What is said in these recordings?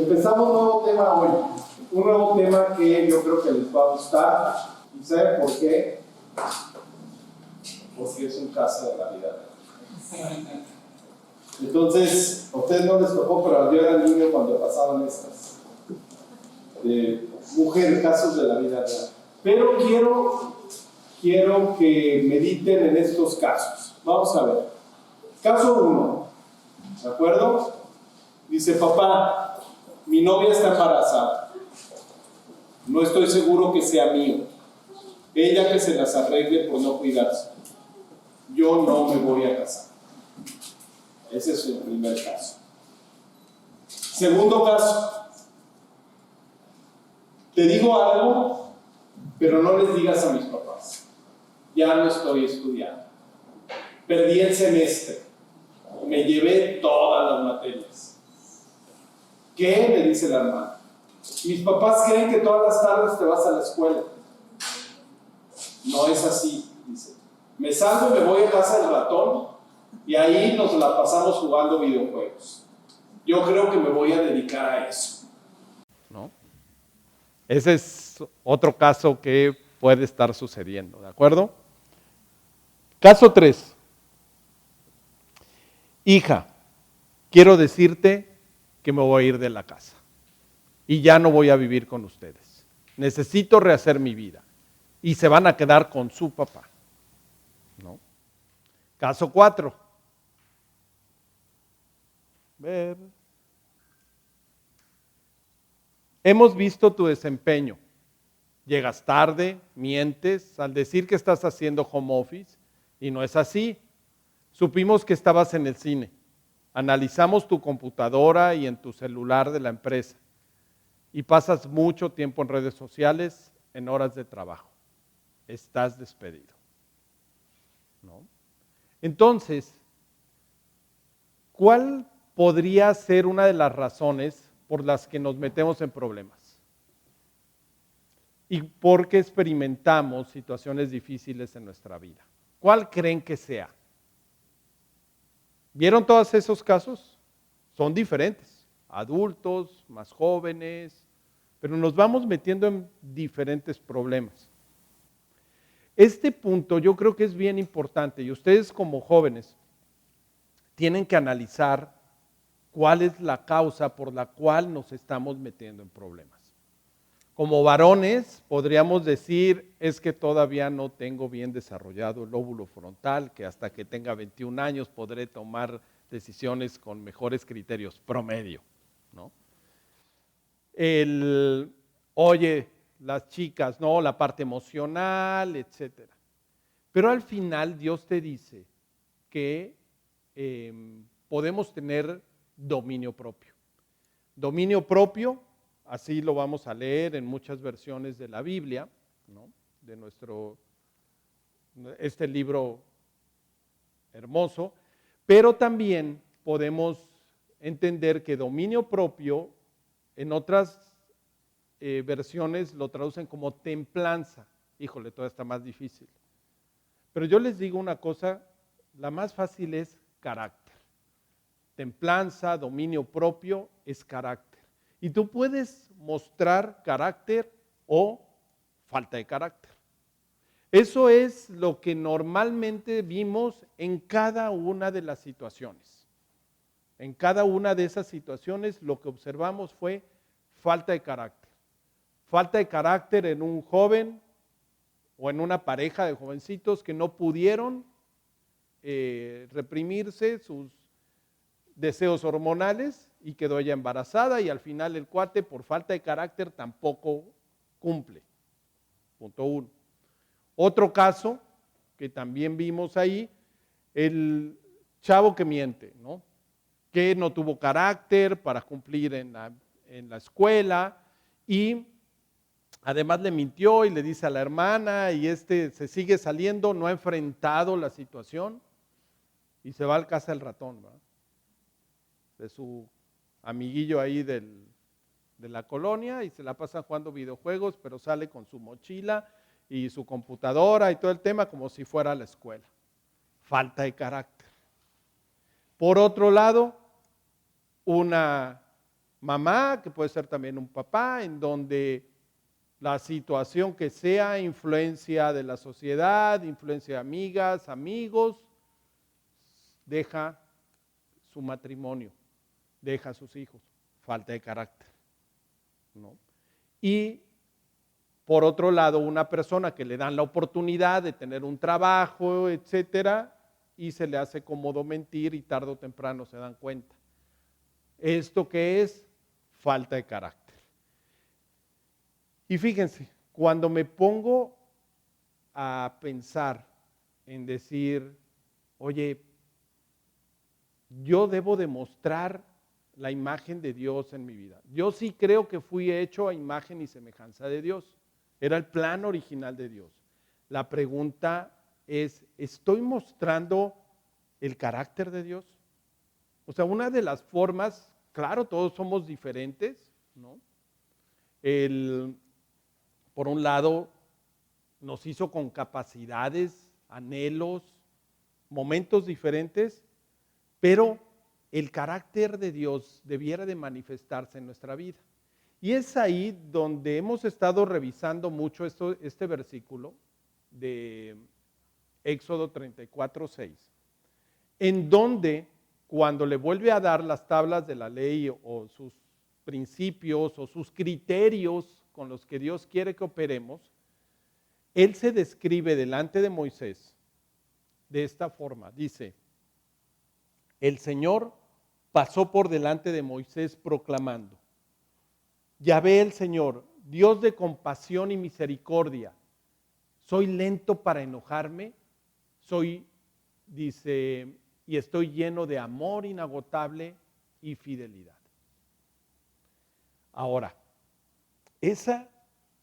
Empezamos un nuevo tema hoy. Un nuevo tema que yo creo que les va a gustar. ¿Y saben por qué? Porque es un caso de la vida. Entonces, a ustedes no les tocó, pero yo era niño cuando pasaban estas mujeres, casos de la vida real. Pero quiero que mediten en estos casos. Vamos a ver. Caso 1. ¿De acuerdo? Dice, papá, mi novia está embarazada. No estoy seguro que sea mío. Ella que se las arregle por no cuidarse. Yo no me voy a casar. Ese es el primer caso. Segundo caso. Te digo algo, pero no les digas a mis papás. Ya no estoy estudiando. Perdí el semestre. Me llevé todas las materias. ¿Qué? Le dice la hermana. Mis papás creen que todas las tardes te vas a la escuela. No es así, dice. Me salgo, me voy a casa del ratón y ahí nos la pasamos jugando videojuegos. Yo creo que me voy a dedicar a eso. ¿No? Ese es otro caso que puede estar sucediendo, ¿de acuerdo? Caso 3. Hija, quiero decirte que me voy a ir de la casa y ya no voy a vivir con ustedes. Necesito rehacer mi vida y se van a quedar con su papá. ¿No? Caso 4. Ver. Hemos visto tu desempeño. Llegas tarde, mientes al decir que estás haciendo home office y no es así. Supimos que estabas en el cine. Analizamos tu computadora y en tu celular de la empresa y pasas mucho tiempo en redes sociales en horas de trabajo. Estás despedido. ¿No? Entonces, ¿cuál podría ser una de las razones por las que nos metemos en problemas? ¿Y por qué experimentamos situaciones difíciles en nuestra vida? ¿Cuál creen que sea? ¿Vieron todos esos casos? Son diferentes, adultos, más jóvenes, pero nos vamos metiendo en diferentes problemas. Este punto yo creo que es bien importante y ustedes como jóvenes tienen que analizar cuál es la causa por la cual nos estamos metiendo en problemas. Como varones podríamos decir, es que todavía no tengo bien desarrollado el lóbulo frontal, que hasta que tenga 21 años podré tomar decisiones con mejores criterios, promedio, ¿no? Oye, las chicas, ¿no? La parte emocional, etcétera. Pero al final Dios te dice que podemos tener dominio propio. Dominio propio, así lo vamos a leer en muchas versiones de la Biblia, ¿no? De este libro hermoso, pero también podemos entender que dominio propio en otras versiones lo traducen como templanza. Híjole, todavía está más difícil. Pero yo les digo una cosa, la más fácil es carácter. Templanza, dominio propio es carácter. Y tú puedes mostrar carácter o falta de carácter. Eso es lo que normalmente vimos en cada una de las situaciones. En cada una de esas situaciones lo que observamos fue falta de carácter. Falta de carácter en un joven o en una pareja de jovencitos que no pudieron reprimirse sus deseos hormonales y quedó ella embarazada y al final el cuate por falta de carácter tampoco cumple. Punto 1. Otro caso que también vimos ahí, el chavo que miente, ¿no? Que no tuvo carácter para cumplir en la escuela y además le mintió y le dice a la hermana y se sigue saliendo, no ha enfrentado la situación y se va a la casa del ratón, ¿verdad? De su amiguillo ahí de la colonia y se la pasa jugando videojuegos, pero sale con su mochila y su computadora y todo el tema como si fuera a la escuela. Falta de carácter. Por otro lado, una mamá, que puede ser también un papá, en donde la situación que sea, influencia de la sociedad, influencia de amigas, amigos, deja su matrimonio, deja a sus hijos, falta de carácter, ¿no? Y por otro lado, una persona que le dan la oportunidad de tener un trabajo, etcétera, y se le hace cómodo mentir y tarde o temprano se dan cuenta. ¿Esto qué es? Falta de carácter. Y fíjense, cuando me pongo a pensar en decir, oye, yo debo demostrar la imagen de Dios en mi vida. Yo sí creo que fui hecho a imagen y semejanza de Dios. Era el plan original de Dios. La pregunta es, ¿estoy mostrando el carácter de Dios? O sea, una de las formas, claro, todos somos diferentes, ¿no? Por un lado, nos hizo con capacidades, anhelos, momentos diferentes, pero el carácter de Dios debiera de manifestarse en nuestra vida. Y es ahí donde hemos estado revisando mucho este versículo de Éxodo 34:6, en donde cuando le vuelve a dar las tablas de la ley o sus principios o sus criterios con los que Dios quiere que operemos, Él se describe delante de Moisés de esta forma. Dice, el Señor pasó por delante de Moisés proclamando, Yahvé el Señor, Dios de compasión y misericordia, soy lento para enojarme, dice, y estoy lleno de amor inagotable y fidelidad. Ahora,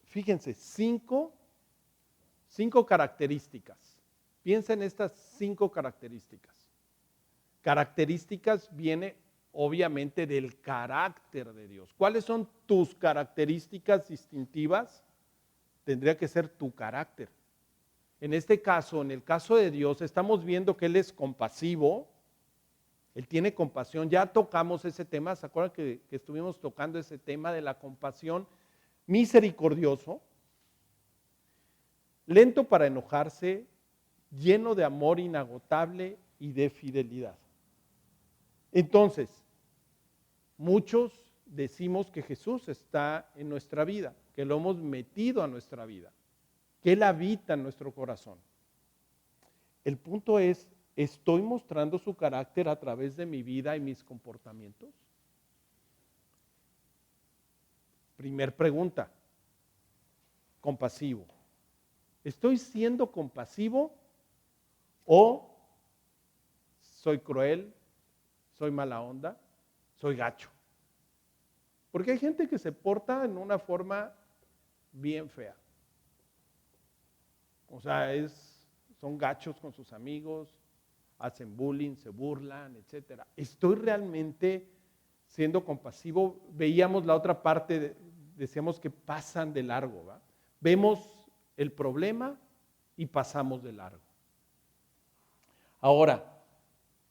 fíjense, cinco características. Piensa en estas 5 características. Características viene obviamente del carácter de Dios. ¿Cuáles son tus características distintivas? Tendría que ser tu carácter. En este caso, en el caso de Dios, estamos viendo que Él es compasivo, Él tiene compasión. Ya tocamos ese tema, ¿se acuerdan que estuvimos tocando ese tema de la compasión? Misericordioso, lento para enojarse, lleno de amor inagotable y de fidelidad. Entonces, muchos decimos que Jesús está en nuestra vida, que lo hemos metido a nuestra vida, que Él habita en nuestro corazón. El punto es, ¿estoy mostrando su carácter a través de mi vida y mis comportamientos? Primer pregunta, compasivo. ¿Estoy siendo compasivo o soy cruel, soy mala onda, soy gacho? Porque hay gente que se porta en una forma bien fea. O sea, son gachos con sus amigos, hacen bullying, se burlan, etc. ¿Estoy realmente siendo compasivo? Veíamos la otra parte, decíamos que pasan de largo, ¿va? Vemos el problema y pasamos de largo. Ahora,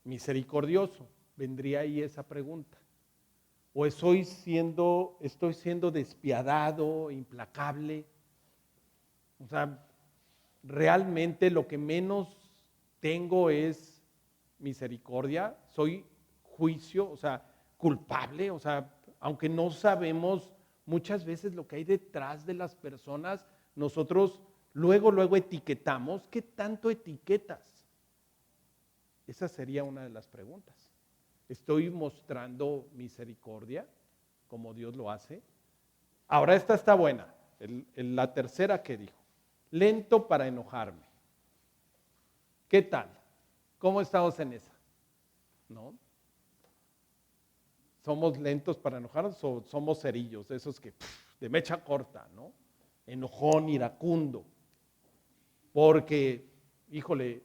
misericordioso, vendría ahí esa pregunta. ¿O estoy siendo despiadado, implacable? O sea, realmente lo que menos tengo es misericordia, soy juicio, o sea, culpable, o sea, aunque no sabemos muchas veces lo que hay detrás de las personas, nosotros luego etiquetamos. ¿Qué tanto etiquetas? Esa sería una de las preguntas. ¿Estoy mostrando misericordia como Dios lo hace? Ahora esta está buena, la tercera que dijo. Lento para enojarme. ¿Qué tal? ¿Cómo estamos en esa? ¿No? ¿Somos lentos para enojarnos o somos cerillos, esos que de mecha corta, ¿no? Enojón, iracundo. Porque, híjole,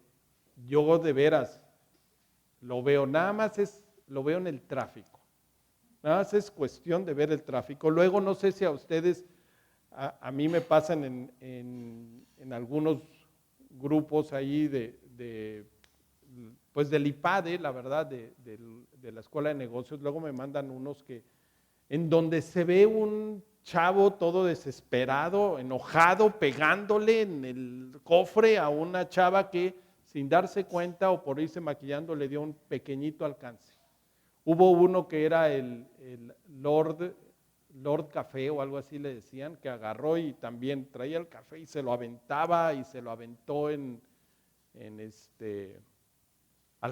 yo de veras lo veo, lo veo en el tráfico. Nada más es cuestión de ver el tráfico. Luego no sé si a ustedes, a mí me pasan en algunos grupos ahí pues del IPADE, la verdad, de la Escuela de Negocios, luego me mandan unos que en donde se ve un chavo todo desesperado, enojado, pegándole en el cofre a una chava que sin darse cuenta o por irse maquillando le dio un pequeñito alcance. Hubo uno que era el Lord Café o algo así le decían, que agarró y también traía el café y se lo aventaba y se lo aventó al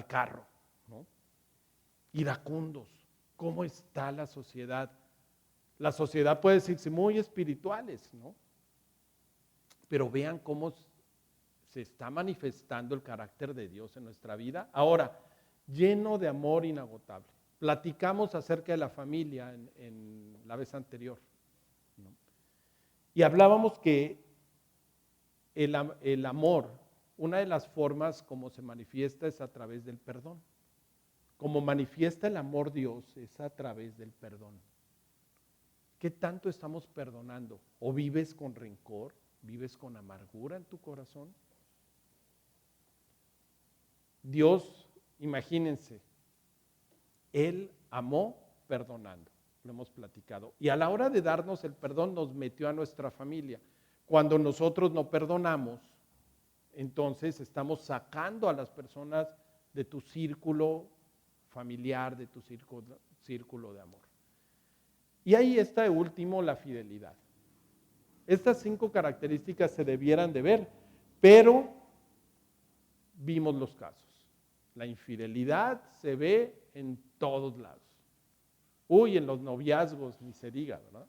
carro, ¿no? Iracundos. ¿Cómo está la sociedad? La sociedad puede decirse muy espirituales, ¿no? Pero vean cómo se está manifestando el carácter de Dios en nuestra vida. Ahora, lleno de amor inagotable. Platicamos acerca de la familia en la vez anterior, ¿no? Y hablábamos que el amor, una de las formas como se manifiesta es a través del perdón. Como manifiesta el amor Dios es a través del perdón. ¿Qué tanto estamos perdonando? ¿O vives con rencor? ¿Vives con amargura en tu corazón? Dios, imagínense, Él amó perdonando, lo hemos platicado. Y a la hora de darnos el perdón nos metió a nuestra familia. Cuando nosotros no perdonamos, entonces estamos sacando a las personas de tu círculo familiar, de tu círculo de amor. Y ahí está de último la fidelidad. Estas 5 características se debieran de ver, pero vimos los casos. La infidelidad se ve en todos lados. Uy, en los noviazgos, ni se diga, ¿verdad?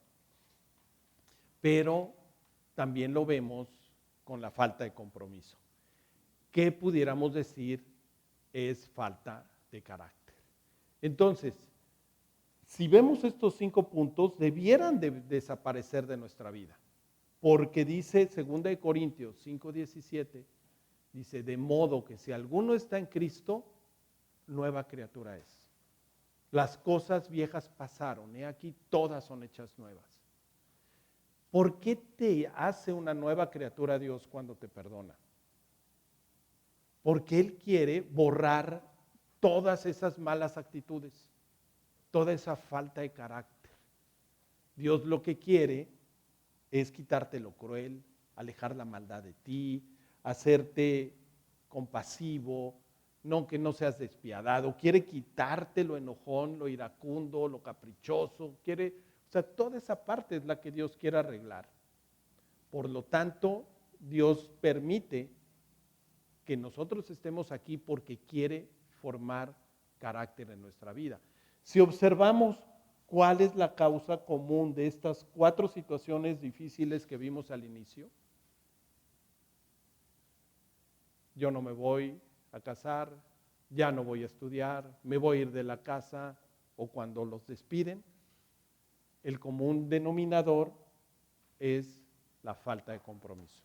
Pero también lo vemos con la falta de compromiso. ¿Qué pudiéramos decir es falta de carácter? Entonces, si vemos estos 5 puntos, debieran de desaparecer de nuestra vida. Porque dice 2 Corintios 5:17, dice, de modo que si alguno está en Cristo, nueva criatura es. Las cosas viejas pasaron, he aquí todas son hechas nuevas. ¿Por qué te hace una nueva criatura Dios cuando te perdona? Porque Él quiere borrar todas esas malas actitudes, toda esa falta de carácter. Dios lo que quiere es quitarte lo cruel, alejar la maldad de ti, hacerte compasivo, no que no seas despiadado, quiere quitarte lo enojón, lo iracundo, lo caprichoso, toda esa parte es la que Dios quiere arreglar. Por lo tanto, Dios permite que nosotros estemos aquí porque quiere formar carácter en nuestra vida. Si observamos cuál es la causa común de estas 4 situaciones difíciles que vimos al inicio, yo no me voy a casar, ya no voy a estudiar, me voy a ir de la casa o cuando los despiden, el común denominador es la falta de compromiso.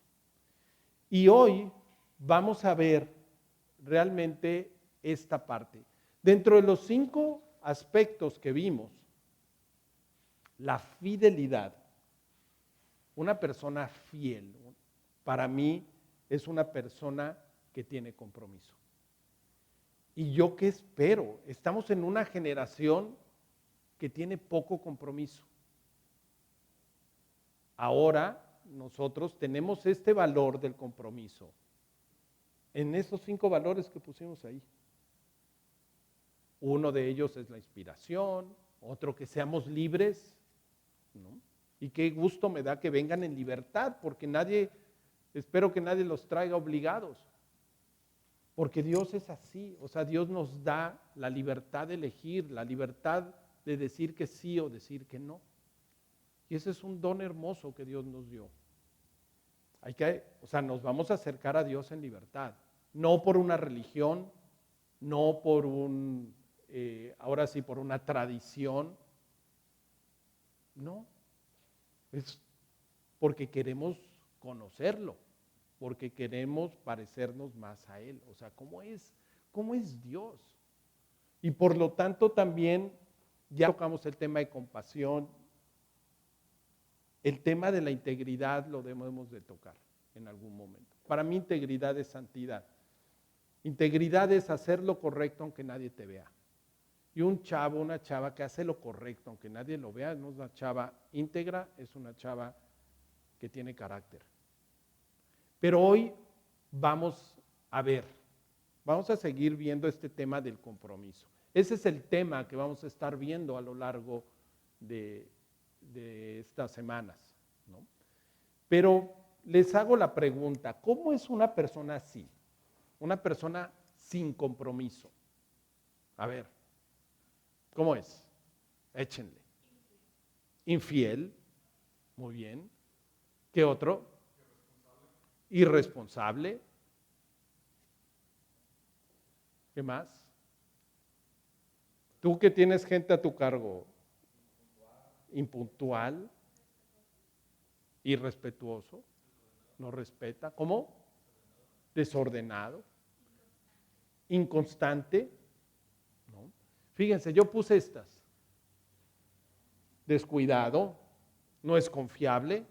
Y hoy vamos a ver realmente esta parte. Dentro de los 5 aspectos que vimos, la fidelidad, una persona fiel, para mí es una persona que tiene compromiso. ¿Y yo qué espero? Estamos en una generación que tiene poco compromiso. Ahora nosotros tenemos este valor del compromiso en esos 5 valores que pusimos ahí. Uno de ellos es la inspiración, otro que seamos libres, ¿no? Y qué gusto me da que vengan en libertad, porque espero que nadie los traiga obligados. Porque Dios es así, Dios nos da la libertad de elegir, la libertad de decir que sí o decir que no. Y ese es un don hermoso que Dios nos dio. Nos vamos a acercar a Dios en libertad, no por una religión, no por por una tradición, no, es porque queremos conocerlo, porque queremos parecernos más a Él. ¿Cómo es Dios? Y por lo tanto también ya tocamos el tema de compasión, el tema de la integridad lo debemos de tocar en algún momento. Para mí integridad es santidad. Integridad es hacer lo correcto aunque nadie te vea. Y un chavo, una chava que hace lo correcto, aunque nadie lo vea, no es una chava íntegra, es una chava que tiene carácter. Pero hoy vamos a seguir viendo este tema del compromiso. Ese es el tema que vamos a estar viendo a lo largo de estas semanas, ¿no? Pero les hago la pregunta, ¿cómo es una persona así? Una persona sin compromiso. A ver, ¿cómo es? Échenle. Infiel. Muy bien. ¿Qué otro? Irresponsable. ¿Qué más? Tú que tienes gente a tu cargo. Impuntual. Irrespetuoso. No respeta. ¿Cómo? Desordenado. Inconstante. ¿No? Fíjense, yo puse estas. Descuidado. No es confiable.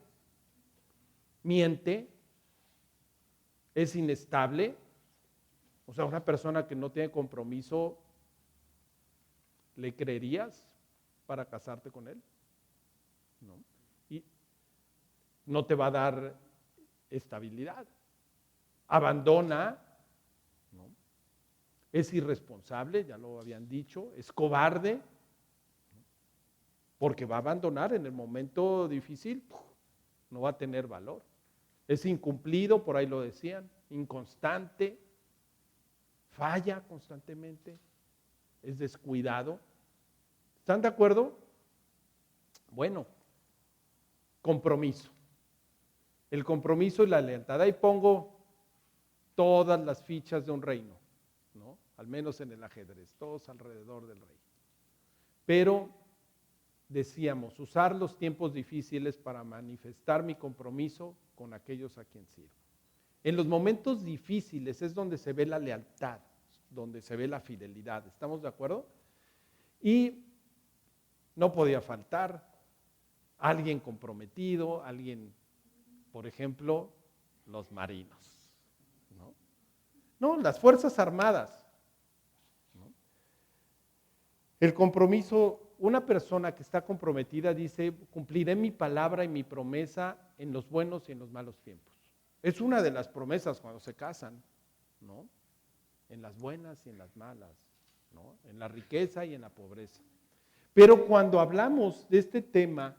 Miente. Es inestable. O sea, una persona que no tiene compromiso, ¿le creerías para casarte con él? ¿No? Y no te va a dar estabilidad. Abandona, ¿no? Es irresponsable, ya lo habían dicho, es cobarde, ¿no? Porque va a abandonar en el momento difícil, no va a tener valor. Es incumplido, por ahí lo decían, inconstante, falla constantemente, es descuidado. ¿Están de acuerdo? Bueno, compromiso. El compromiso y la lealtad. Ahí pongo todas las fichas de un reino, ¿no? Al menos en el ajedrez, todos alrededor del reino. Pero decíamos, usar los tiempos difíciles para manifestar mi compromiso con aquellos a quien sirvo. En los momentos difíciles es donde se ve la lealtad, donde se ve la fidelidad. ¿Estamos de acuerdo? Y no podía faltar alguien comprometido, alguien, por ejemplo, los marinos, ¿no? No, las Fuerzas Armadas, ¿no? El compromiso, una persona que está comprometida dice, cumpliré mi palabra y mi promesa en los buenos y en los malos tiempos. Es una de las promesas cuando se casan, ¿no? En las buenas y en las malas, ¿no? En la riqueza y en la pobreza. Pero cuando hablamos de este tema,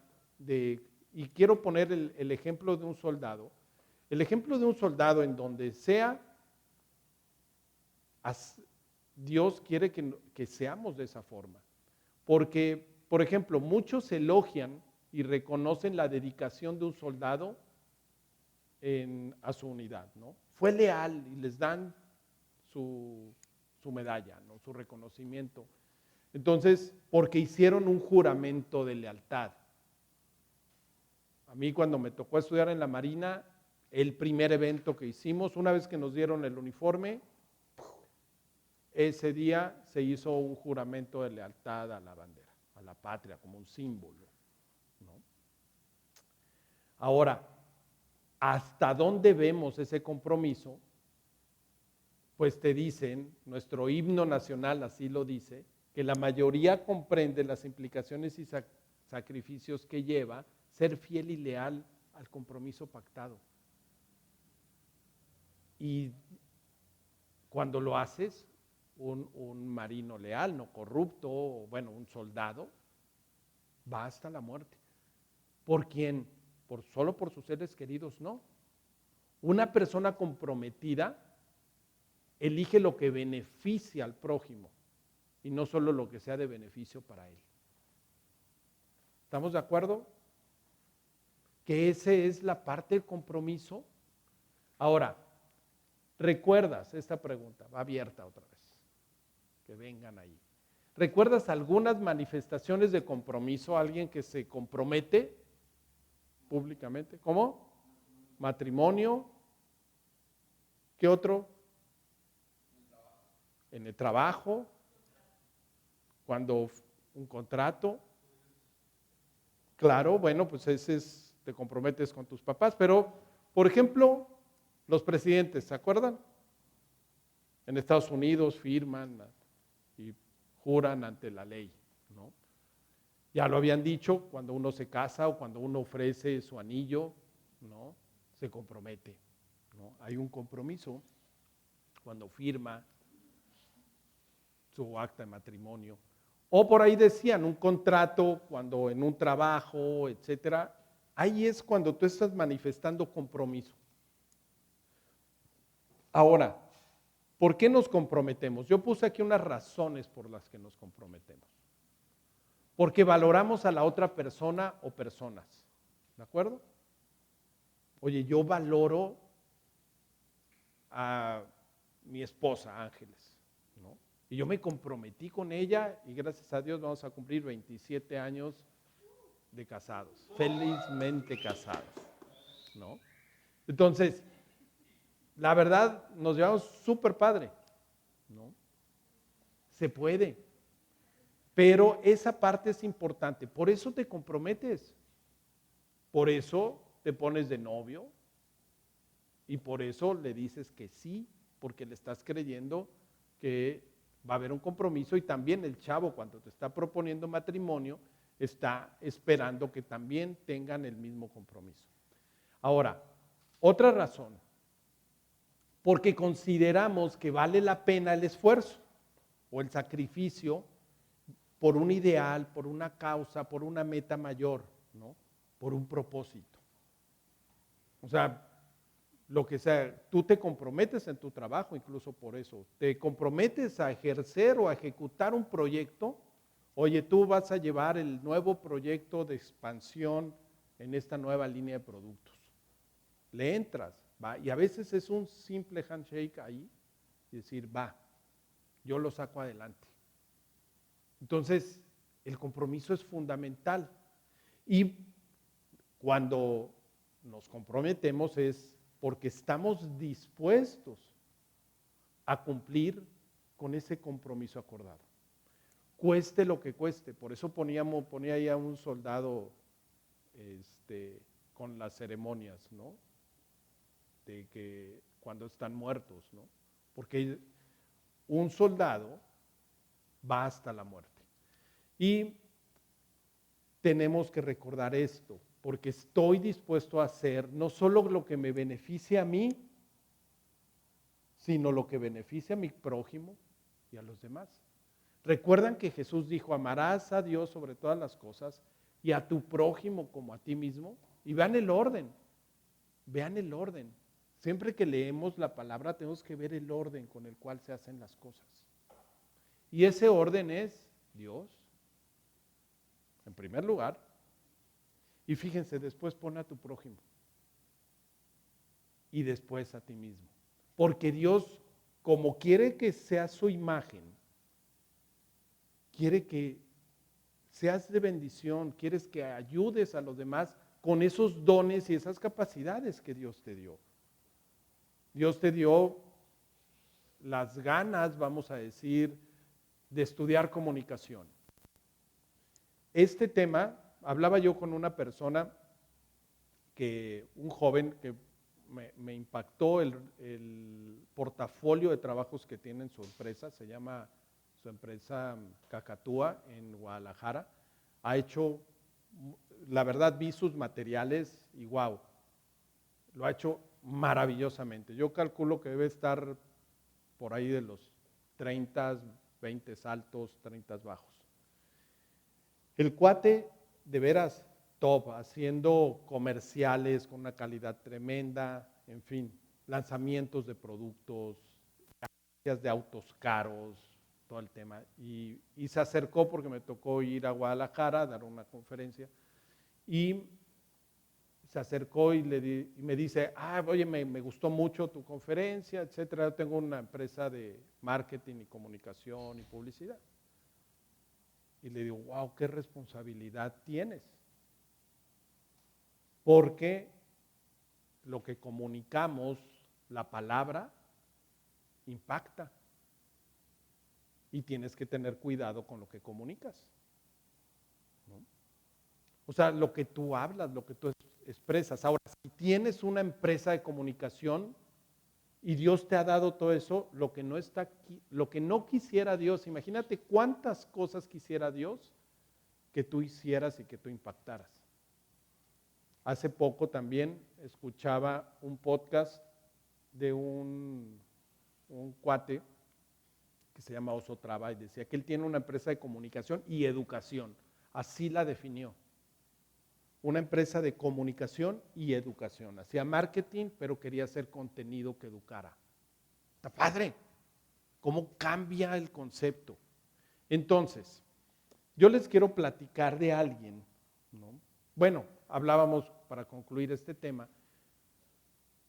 y quiero poner el ejemplo de un soldado, el ejemplo de un soldado en donde sea, Dios quiere que seamos de esa forma. Porque, por ejemplo, muchos elogian y reconocen la dedicación de un soldado a su unidad, ¿no? Fue leal y les dan su medalla, ¿no? Su reconocimiento. Entonces, porque hicieron un juramento de lealtad. A mí cuando me tocó estudiar en la Marina, el primer evento que hicimos, una vez que nos dieron el uniforme, ese día se hizo un juramento de lealtad a la bandera, a la patria, como un símbolo, ¿no? Ahora, ¿hasta dónde vemos ese compromiso? Pues te dicen, nuestro himno nacional así lo dice, que la mayoría comprende las implicaciones y sacrificios que lleva ser fiel y leal al compromiso pactado. Y cuando lo haces, un marino leal, no corrupto, o bueno, un soldado, va hasta la muerte. ¿Por quién? Solo por sus seres queridos, no. Una persona comprometida elige lo que beneficia al prójimo y no solo lo que sea de beneficio para él. ¿Estamos de acuerdo? Que esa es la parte del compromiso. Ahora, ¿recuerdas esta pregunta? Va abierta otra vez. Que vengan ahí. ¿Recuerdas algunas manifestaciones de compromiso? Alguien que se compromete públicamente. ¿Cómo? Matrimonio. ¿Qué otro? En el trabajo. Cuando un contrato. Claro, bueno, pues ese es, te comprometes con tus papás. Pero, por ejemplo, los presidentes, ¿se acuerdan? En Estados Unidos firman y juran ante la ley, ¿no? Ya lo habían dicho, cuando uno se casa o cuando uno ofrece su anillo, ¿no? Se compromete, ¿no? Hay un compromiso cuando firma su acta de matrimonio. O por ahí decían, un contrato, cuando en un trabajo, etcétera, ahí es cuando tú estás manifestando compromiso. Ahora, ¿por qué nos comprometemos? Yo puse aquí unas razones por las que nos comprometemos. Porque valoramos a la otra persona o personas, ¿de acuerdo? Oye, yo valoro a mi esposa, Ángeles, ¿no? Y yo me comprometí con ella y gracias a Dios vamos a cumplir 27 años de casados, felizmente casados, ¿no? Entonces, la verdad, nos llevamos súper padre, ¿no? Se puede, pero esa parte es importante, por eso te comprometes, por eso te pones de novio y por eso le dices que sí, porque le estás creyendo que va a haber un compromiso y también el chavo cuando te está proponiendo matrimonio está esperando que también tengan el mismo compromiso. Ahora, otra razón, porque consideramos que vale la pena el esfuerzo o el sacrificio por un ideal, por una causa, por una meta mayor, ¿no? Por un propósito. O sea, lo que sea, tú te comprometes en tu trabajo incluso por eso, te comprometes a ejercer o a ejecutar un proyecto. Oye, tú vas a llevar el nuevo proyecto de expansión en esta nueva línea de productos. Le entras, va, y a veces es un simple handshake ahí y decir, va, yo lo saco adelante. Entonces, el compromiso es fundamental. Y cuando nos comprometemos es porque estamos dispuestos a cumplir con ese compromiso acordado. Cueste lo que cueste. Por eso ponía ahí a un soldado con las ceremonias, ¿no? De que cuando están muertos, ¿no? Porque un soldado va hasta la muerte. Y tenemos que recordar esto, porque estoy dispuesto a hacer no solo lo que me beneficie a mí, sino lo que beneficie a mi prójimo y a los demás. Recuerdan que Jesús dijo, amarás a Dios sobre todas las cosas y a tu prójimo como a ti mismo. Y vean el orden, vean el orden. Siempre que leemos la palabra tenemos que ver el orden con el cual se hacen las cosas. Y ese orden es Dios, en primer lugar. Y fíjense, después pone a tu prójimo. Y después a ti mismo. Porque Dios, como quiere que sea su imagen, quiere que seas de bendición, quieres que ayudes a los demás con esos dones y esas capacidades que Dios te dio. Dios te dio las ganas, vamos a decir, de estudiar comunicación. Este tema, hablaba yo con una persona, un joven que me impactó el portafolio de trabajos que tiene en su empresa, se llama su empresa Cacatúa en Guadalajara. Ha hecho, la verdad vi sus materiales y wow, lo ha hecho maravillosamente. Yo calculo que debe estar por ahí de los 30, 20 altos, 30 bajos. El cuate, de veras, top, haciendo comerciales con una calidad tremenda, en fin, lanzamientos de productos, de autos caros, todo el tema. Y se acercó porque me tocó ir a Guadalajara a dar una conferencia y se acercó y me dice, oye, me gustó mucho tu conferencia, etcétera. Yo tengo una empresa de marketing y comunicación y publicidad. Y le digo, wow, qué responsabilidad tienes. Porque lo que comunicamos, la palabra, impacta. Y tienes que tener cuidado con lo que comunicas, ¿no? O sea, lo que tú hablas, lo que tú expresas. Ahora, si tienes una empresa de comunicación, Y Dios te ha dado todo eso, lo que no está aquí, lo que no quisiera Dios. Imagínate cuántas cosas quisiera Dios que tú hicieras y que tú impactaras. Hace poco también escuchaba un podcast de un cuate que se llama Oso Traba y decía que él tiene una empresa de comunicación y educación. Así la definió. Una empresa de comunicación y educación. Hacía marketing, pero quería hacer contenido que educara. Está padre. ¿Cómo cambia el concepto? Entonces, yo les quiero platicar de alguien, ¿no? Bueno, hablábamos para concluir este tema,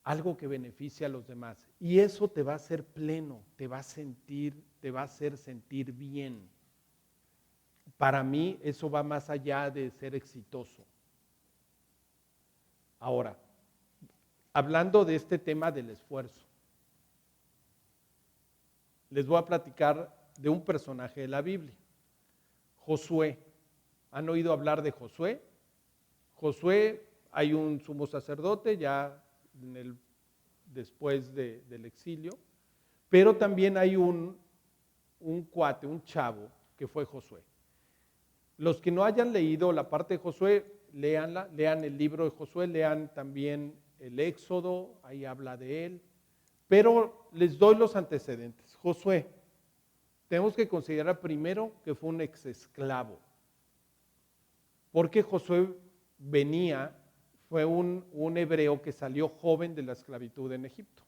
algo que beneficia a los demás. Y eso te va a hacer pleno, te va a hacer sentir bien. Para mí eso va más allá de ser exitoso. Ahora, hablando de este tema del esfuerzo, les voy a platicar de un personaje de la Biblia, Josué. ¿Han oído hablar de Josué? Josué, hay un sumo sacerdote ya después del exilio, pero también hay un cuate, un chavo, que fue Josué. Los que no hayan leído la parte de Josué, léanla, lean el libro de Josué, lean también el Éxodo, ahí habla de él, pero les doy los antecedentes. Josué, tenemos que considerar primero que fue un exesclavo, porque Josué fue un hebreo que salió joven de la esclavitud en Egipto.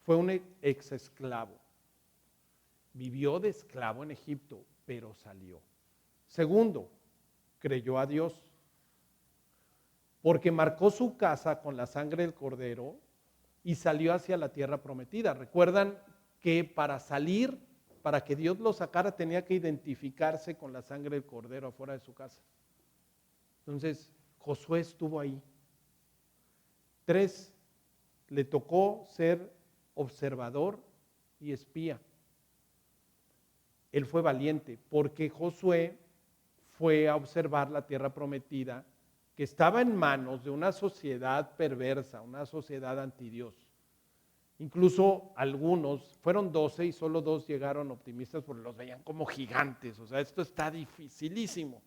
Fue un exesclavo. Vivió de esclavo en Egipto, pero salió. Segundo, creyó a Dios, porque marcó su casa con la sangre del cordero y salió hacia la tierra prometida. Recuerdan que para salir, para que Dios lo sacara, tenía que identificarse con la sangre del cordero afuera de su casa. Entonces, Josué estuvo ahí. 3, le tocó ser observador y espía. Él fue valiente porque Josué fue a observar la tierra prometida que estaba en manos de una sociedad perversa, una sociedad antidios. Incluso algunos, fueron 12 y solo 2 llegaron optimistas porque los veían como gigantes. O sea, esto está dificilísimo.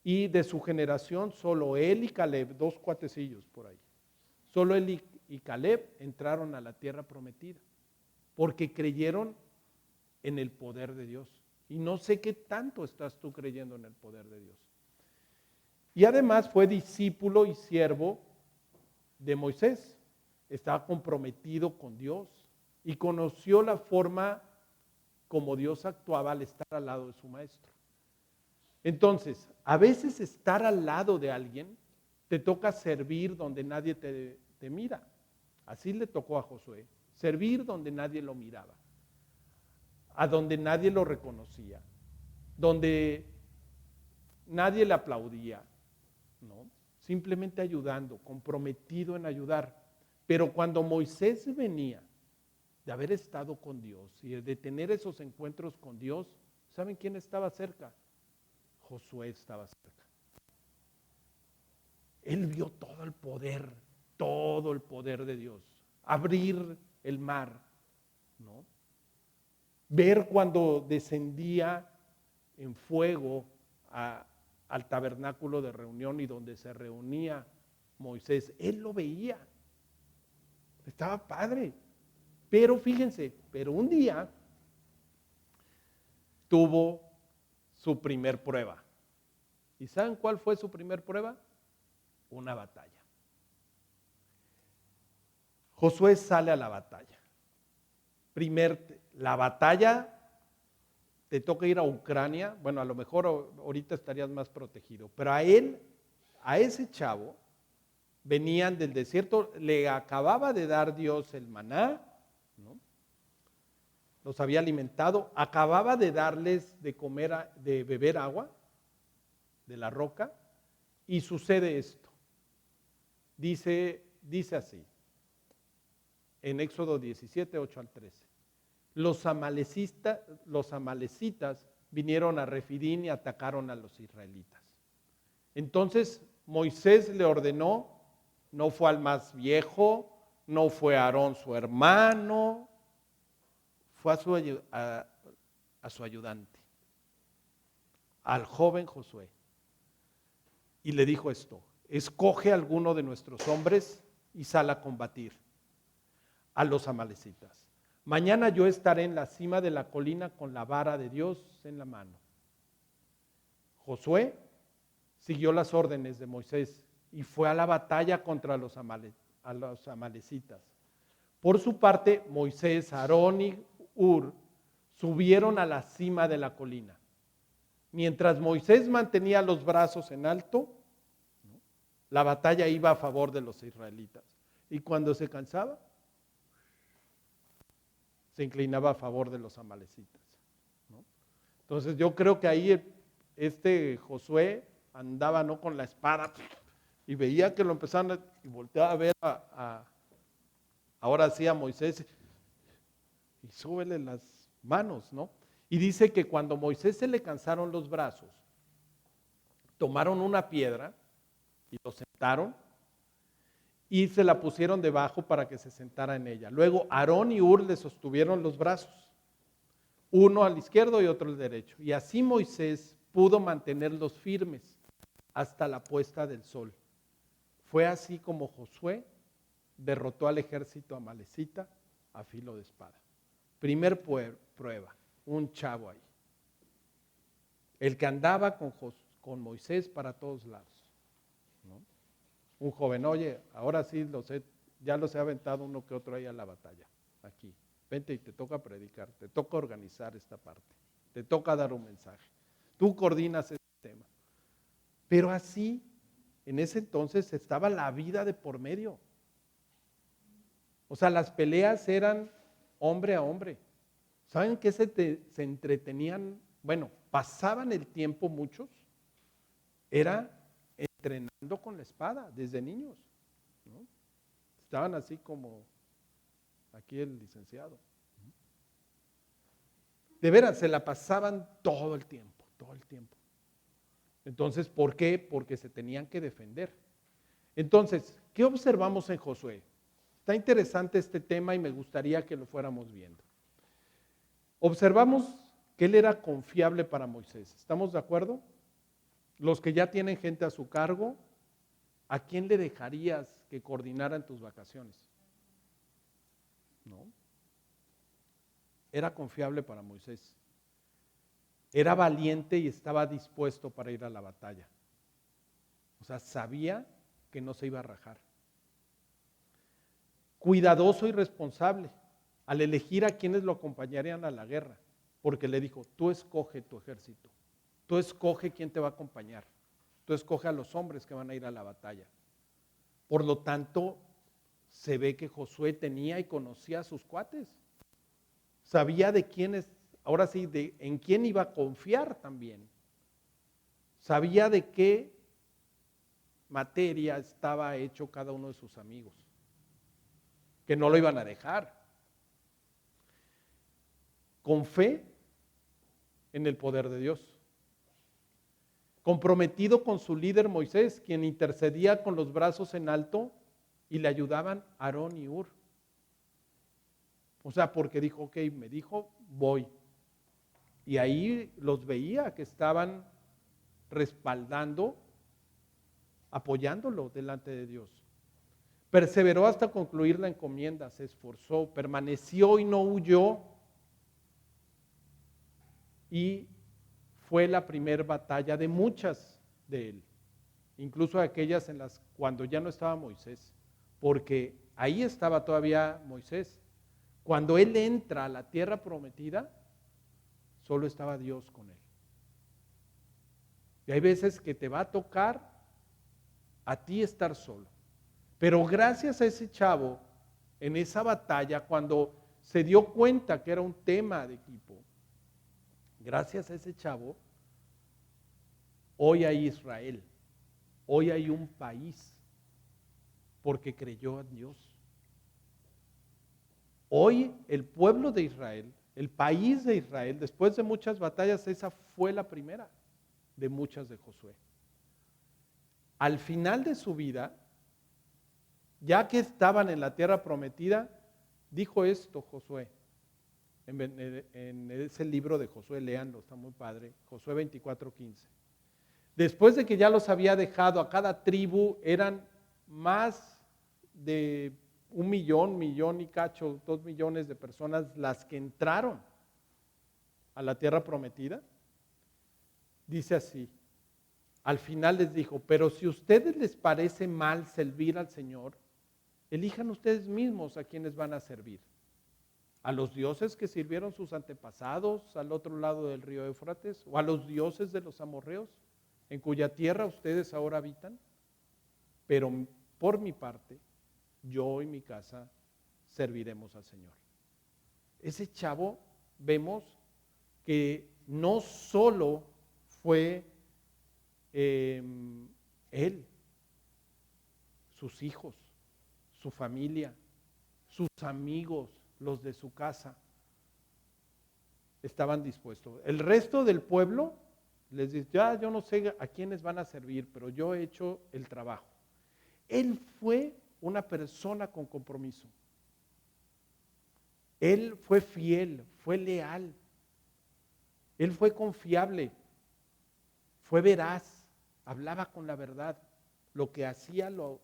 Y de su generación, solo él y Caleb, 2 cuatecillos por ahí, solo él y Caleb entraron a la tierra prometida porque creyeron en el poder de Dios. Y no sé qué tanto estás tú creyendo en el poder de Dios. Y además fue discípulo y siervo de Moisés. Estaba comprometido con Dios y conoció la forma como Dios actuaba al estar al lado de su maestro. Entonces, a veces estar al lado de alguien te toca servir donde nadie te mira. Así le tocó a Josué, servir donde nadie lo miraba, a donde nadie lo reconocía, donde nadie le aplaudía, ¿no? Simplemente ayudando, comprometido en ayudar. Pero cuando Moisés venía de haber estado con Dios y de tener esos encuentros con Dios, ¿saben quién estaba cerca? Josué estaba cerca. Él vio todo el poder de Dios. Abrir el mar, ¿no? Ver cuando descendía en fuego al tabernáculo de reunión y donde se reunía Moisés. Él lo veía. Estaba padre. Pero fíjense, un día tuvo su primer prueba. ¿Y saben cuál fue su primer prueba? Una batalla. Josué sale a la batalla. La batalla, te toca ir a Ucrania. Bueno, a lo mejor ahorita estarías más protegido. Pero a ese chavo, venían del desierto, le acababa de dar Dios el maná, ¿no? Los había alimentado, acababa de darles de comer, de beber agua de la roca, y sucede esto. Dice así, en Éxodo 17, 8 al 13. Los amalecitas vinieron a Refidín y atacaron a los israelitas. Entonces Moisés le ordenó, no fue al más viejo, no fue Aarón su hermano, fue a su ayudante, al joven Josué. Y le dijo esto: escoge a alguno de nuestros hombres y sal a combatir a los amalecitas. Mañana yo estaré en la cima de la colina con la vara de Dios en la mano. Josué siguió las órdenes de Moisés y fue a la batalla contra los amalecitas. Por su parte, Moisés, Aarón y Hur subieron a la cima de la colina. Mientras Moisés mantenía los brazos en alto, la batalla iba a favor de los israelitas. Y cuando se cansaba, se inclinaba a favor de los amalecitas, ¿no? Entonces yo creo que ahí Josué andaba, ¿no?, con la espada y veía que lo empezaban y volteaba a ver ahora sí a Moisés y súbele las manos, ¿no? Y dice que cuando Moisés se le cansaron los brazos, tomaron una piedra y lo sentaron y se la pusieron debajo para que se sentara en ella. Luego Aarón y Hur le sostuvieron los brazos, uno al izquierdo y otro al derecho. Y así Moisés pudo mantenerlos firmes hasta la puesta del sol. Fue así como Josué derrotó al ejército amalecita a filo de espada. Primer prueba, un chavo ahí. El que andaba con Moisés para todos lados, ¿no? Un joven: oye, ahora sí ya los he aventado uno que otro ahí a la batalla. Aquí, vente y te toca predicar, te toca organizar esta parte, te toca dar un mensaje. Tú coordinas este tema. Pero así, en ese entonces estaba la vida de por medio. O sea, las peleas eran hombre a hombre. ¿Saben qué se entretenían? Bueno, pasaban el tiempo muchos. Era entrenando con la espada desde niños, ¿no? Estaban así como aquí el licenciado. De veras, se la pasaban todo el tiempo, todo el tiempo. Entonces, ¿por qué? Porque se tenían que defender. Entonces, ¿qué observamos en Josué? Está interesante este tema y me gustaría que lo fuéramos viendo. Observamos que él era confiable para Moisés. ¿Estamos de acuerdo? Los que ya tienen gente a su cargo, ¿a quién le dejarías que coordinara en tus vacaciones? ¿No? Era confiable para Moisés. Era valiente y estaba dispuesto para ir a la batalla. O sea, sabía que no se iba a rajar. Cuidadoso y responsable al elegir a quienes lo acompañarían a la guerra, porque le dijo: tú escoge tu ejército, tú escoge quién te va a acompañar, tú escoge a los hombres que van a ir a la batalla. Por lo tanto, se ve que Josué tenía y conocía a sus cuates, sabía de quiénes, ahora sí, en quién iba a confiar también, sabía de qué materia estaba hecho cada uno de sus amigos, que no lo iban a dejar. Con fe en el poder de Dios. Comprometido con su líder Moisés, quien intercedía con los brazos en alto y le ayudaban Aarón y Hur. O sea, porque dijo: ok, me dijo, voy. Y ahí los veía que estaban respaldando, apoyándolo delante de Dios. Perseveró hasta concluir la encomienda, se esforzó, permaneció y no huyó. Y fue la primera batalla de muchas de él, incluso aquellas en las cuando ya no estaba Moisés, porque ahí estaba todavía Moisés. Cuando él entra a la tierra prometida, solo estaba Dios con él. Y hay veces que te va a tocar a ti estar solo. Pero gracias a ese chavo, en esa batalla, cuando se dio cuenta que era un tema de equipo, gracias a ese chavo, hoy hay Israel, hoy hay un país, porque creyó en Dios. Hoy el pueblo de Israel, el país de Israel, después de muchas batallas, esa fue la primera de muchas de Josué. Al final de su vida, ya que estaban en la tierra prometida, dijo esto Josué. En ese libro de Josué, léanlo, está muy padre, Josué 24:15. Después de que ya los había dejado a cada tribu, eran más de 1 millón y cacho, 2 millones de personas las que entraron a la tierra prometida. Dice así, al final les dijo, pero si a ustedes les parece mal servir al Señor, elijan ustedes mismos a quienes van a servir. A los dioses que sirvieron sus antepasados al otro lado del río Éufrates, o a los dioses de los amorreos, en cuya tierra ustedes ahora habitan. Pero por mi parte, yo y mi casa serviremos al Señor. Ese chavo, vemos que no solo fue él, sus hijos, su familia, sus amigos, los de su casa, estaban dispuestos. El resto del pueblo les dice, ya yo no sé a quiénes van a servir, pero yo he hecho el trabajo. Él fue una persona con compromiso. Él fue fiel, fue leal. Él fue confiable, fue veraz, hablaba con la verdad. Lo que hacía lo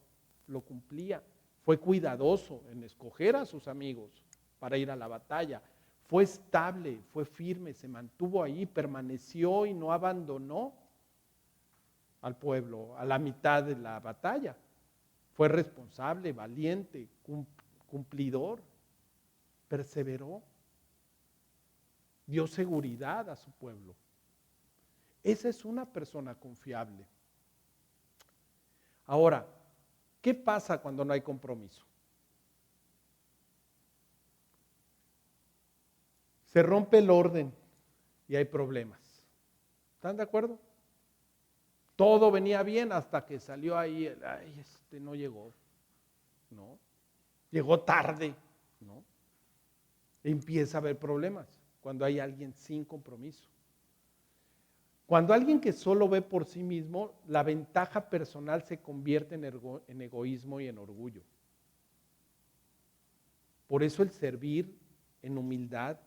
cumplía. Fue cuidadoso en escoger a sus amigos para ir a la batalla. Fue estable, fue firme, se mantuvo ahí, permaneció y no abandonó al pueblo a la mitad de la batalla. Fue responsable, valiente, cumplidor, perseveró, dio seguridad a su pueblo. Esa es una persona confiable. Ahora, ¿qué pasa cuando no hay compromiso? Se rompe el orden y hay problemas. ¿Están de acuerdo? Todo venía bien hasta que salió ahí, no llegó, ¿no? Llegó tarde, ¿no? Empieza a haber problemas cuando hay alguien sin compromiso. Cuando alguien que solo ve por sí mismo, la ventaja personal se convierte en egoísmo y en orgullo. Por eso el servir en humildad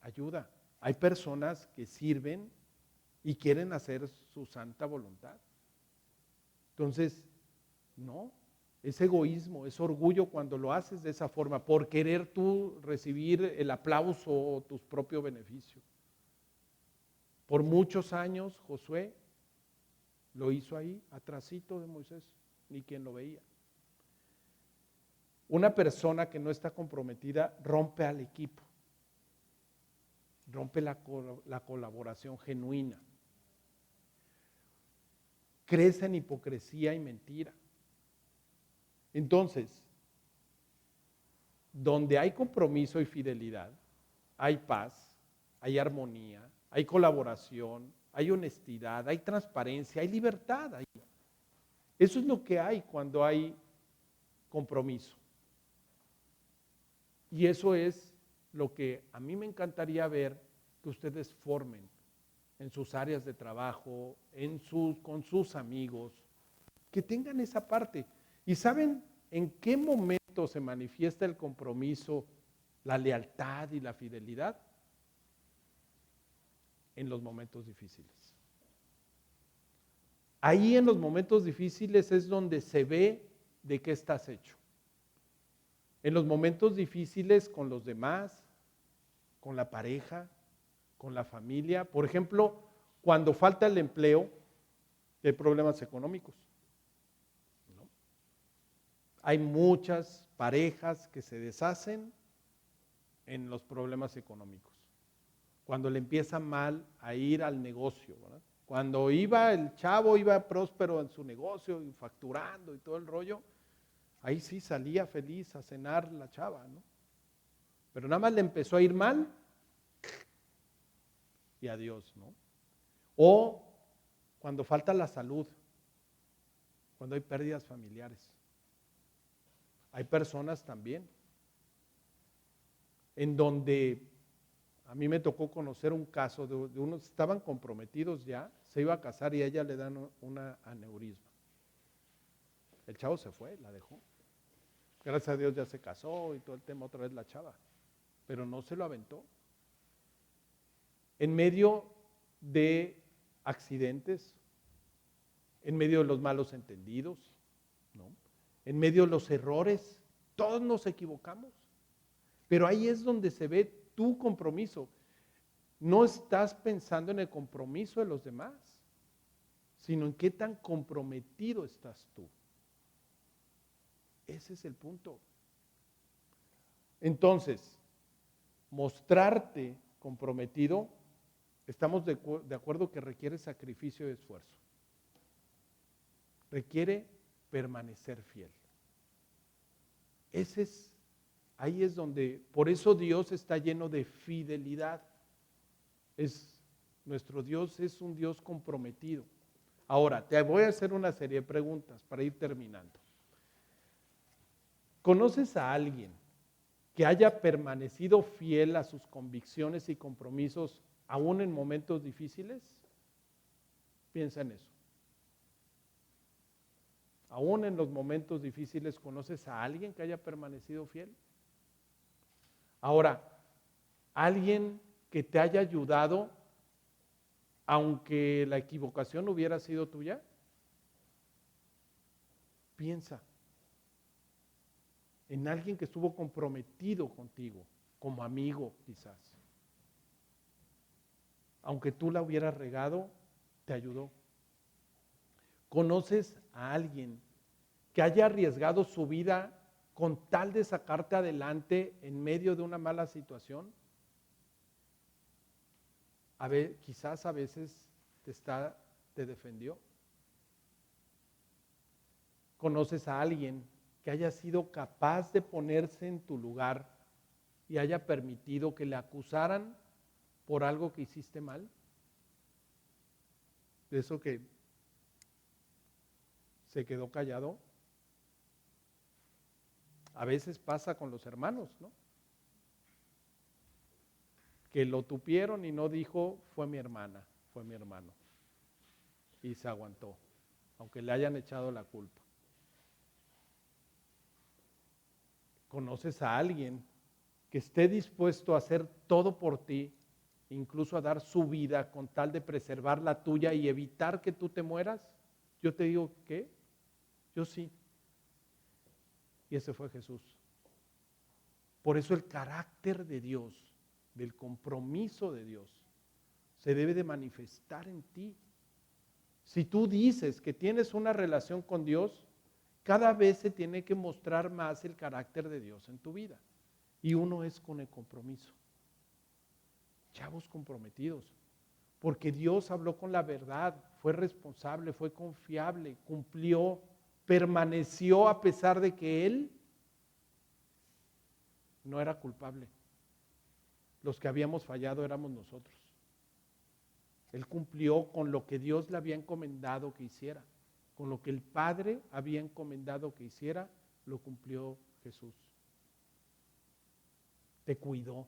ayuda. Hay personas que sirven y quieren hacer su santa voluntad. Entonces, no, es egoísmo, es orgullo cuando lo haces de esa forma, por querer tú recibir el aplauso o tu propio beneficio. Por muchos años Josué lo hizo ahí, atrasito de Moisés, ni quien lo veía. Una persona que no está comprometida rompe al equipo, rompe la colaboración genuina, crece en hipocresía y mentira. Entonces, donde hay compromiso y fidelidad, hay paz, hay armonía, hay colaboración, hay honestidad, hay transparencia, hay libertad ahí. Eso es lo que hay cuando hay compromiso. Y eso es lo que a mí me encantaría ver que ustedes formen en sus áreas de trabajo, con sus amigos, que tengan esa parte. ¿Y saben en qué momento se manifiesta el compromiso, la lealtad y la fidelidad? En los momentos difíciles. Ahí en los momentos difíciles es donde se ve de qué estás hecho. En los momentos difíciles con los demás, con la pareja, con la familia. Por ejemplo, cuando falta el empleo, hay problemas económicos, ¿no? Hay muchas parejas que se deshacen en los problemas económicos. Cuando le empieza mal a ir al negocio, ¿verdad? Cuando el chavo iba próspero en su negocio y facturando y todo el rollo, ahí sí salía feliz a cenar la chava, ¿no? Pero nada más le empezó a ir mal y adiós, ¿no? O cuando falta la salud, cuando hay pérdidas familiares. Hay personas también en donde a mí me tocó conocer un caso de unos que estaban comprometidos ya, se iba a casar y a ella le dan un aneurisma. El chavo se fue, la dejó. Gracias a Dios ya se casó y todo el tema otra vez la chava, pero no se lo aventó. En medio de accidentes, en medio de los malos entendidos, ¿no? En medio de los errores, todos nos equivocamos. Pero ahí es donde se ve tu compromiso. No estás pensando en el compromiso de los demás, sino en qué tan comprometido estás tú. Ese es el punto. Entonces, mostrarte comprometido, estamos de acuerdo que requiere sacrificio y esfuerzo. Requiere permanecer fiel. Ahí es donde, por eso Dios está lleno de fidelidad. Nuestro Dios es un Dios comprometido. Ahora, te voy a hacer una serie de preguntas para ir terminando. ¿Conoces a alguien que haya permanecido fiel a sus convicciones y compromisos aún en momentos difíciles? Piensa en eso. Aún en los momentos difíciles, ¿conoces a alguien que haya permanecido fiel? Ahora, alguien que te haya ayudado aunque la equivocación hubiera sido tuya. Piensa en alguien que estuvo comprometido contigo, como amigo quizás. Aunque tú la hubieras regado, te ayudó. ¿Conoces a alguien que haya arriesgado su vida con tal de sacarte adelante en medio de una mala situación? Quizás a veces te defendió. ¿Conoces a alguien que haya sido capaz de ponerse en tu lugar y haya permitido que le acusaran por algo que hiciste mal? De eso que se quedó callado. A veces pasa con los hermanos, ¿no? Que lo tupieron y no dijo, fue mi hermana, fue mi hermano. Y se aguantó, aunque le hayan echado la culpa. ¿Conoces a alguien que esté dispuesto a hacer todo por ti, incluso a dar su vida con tal de preservar la tuya y evitar que tú te mueras? Yo te digo, ¿qué? Yo sí. Y ese fue Jesús. Por eso el carácter de Dios, del compromiso de Dios, se debe de manifestar en ti. Si tú dices que tienes una relación con Dios, cada vez se tiene que mostrar más el carácter de Dios en tu vida. Y uno es con el compromiso. Chavos comprometidos. Porque Dios habló con la verdad, fue responsable, fue confiable, cumplió, permaneció a pesar de que Él no era culpable. Los que habíamos fallado éramos nosotros. Él cumplió con lo que Dios le había encomendado que hiciera. Con lo que el Padre había encomendado que hiciera, lo cumplió Jesús. Te cuidó.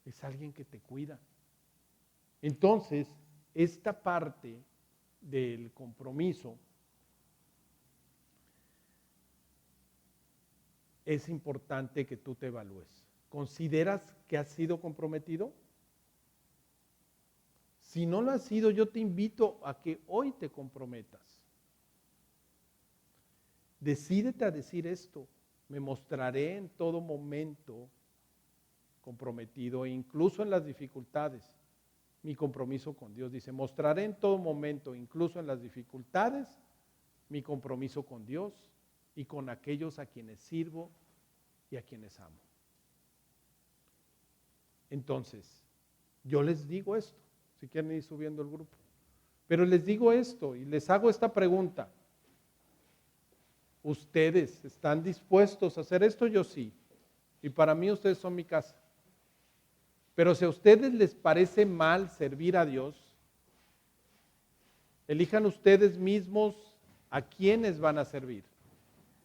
Es alguien que te cuida. Entonces, esta parte del compromiso es importante que tú te evalúes. ¿Consideras que has sido comprometido? Si no lo has sido, yo te invito a que hoy te comprometas. Decídete a decir esto: me mostraré en todo momento comprometido, e incluso en las dificultades, mi compromiso con Dios. Dice, mostraré en todo momento, incluso en las dificultades, mi compromiso con Dios y con aquellos a quienes sirvo y a quienes amo. Entonces, yo les digo esto, si quieren ir subiendo el grupo, pero les digo esto y les hago esta pregunta: ¿ustedes están dispuestos a hacer esto? Yo sí, y para mí ustedes son mi casa. Pero si a ustedes les parece mal servir a Dios, elijan ustedes mismos a quiénes van a servir,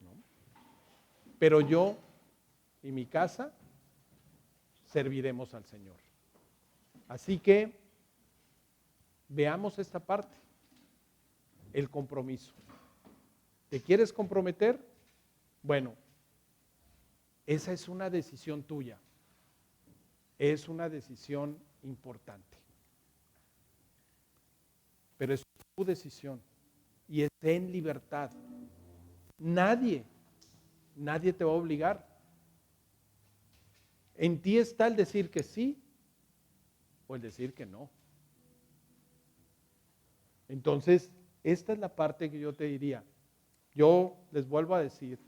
¿no? Pero yo y mi casa serviremos al Señor. Así que veamos esta parte, el compromiso. ¿Te quieres comprometer? Bueno, esa es una decisión tuya. Es una decisión importante. Pero es tu decisión y es en libertad. Nadie te va a obligar. En ti está el decir que sí o el decir que no. Entonces, esta es la parte que yo te diría. Yo les vuelvo a decir,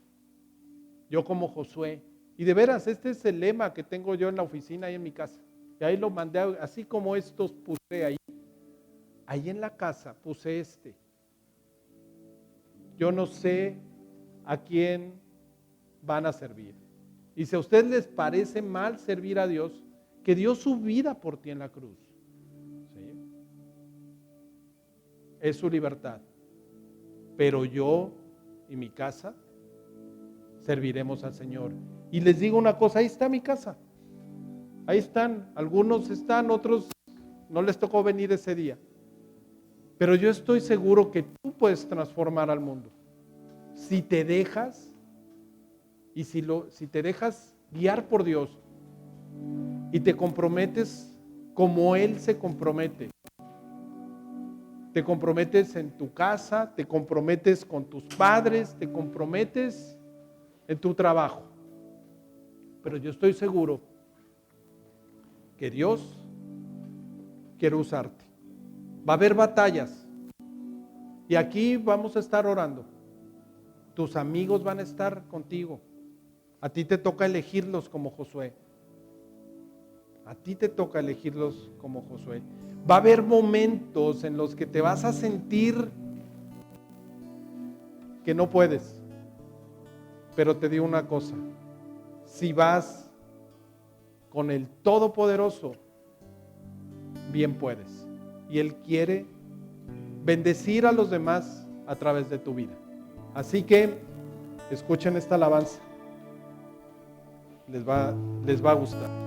yo como Josué, y de veras, este es el lema que tengo yo en la oficina y en mi casa. Y ahí lo mandé, así como estos puse ahí. Ahí en la casa puse este. Yo no sé a quién van a servir. Y si a ustedes les parece mal servir a Dios, que dio su vida por ti en la cruz. ¿Sí? Es su libertad. Pero yo y mi casa serviremos al Señor. Y les digo una cosa, ahí está mi casa. Ahí están, algunos están, otros no les tocó venir ese día. Pero yo estoy seguro que tú puedes transformar al mundo. Si te dejas, y si te dejas guiar por Dios y te comprometes como Él se compromete. Te comprometes en tu casa, te comprometes con tus padres, te comprometes en tu trabajo. Pero yo estoy seguro que Dios quiere usarte. Va a haber batallas. Y aquí vamos a estar orando. Tus amigos van a estar contigo. A ti te toca elegirlos como Josué. A ti te toca elegirlos como Josué. Va a haber momentos en los que te vas a sentir que no puedes. Pero te digo una cosa. Si vas con el Todopoderoso, bien puedes. Y Él quiere bendecir a los demás a través de tu vida. Así que escuchen esta alabanza. Les va a gustar.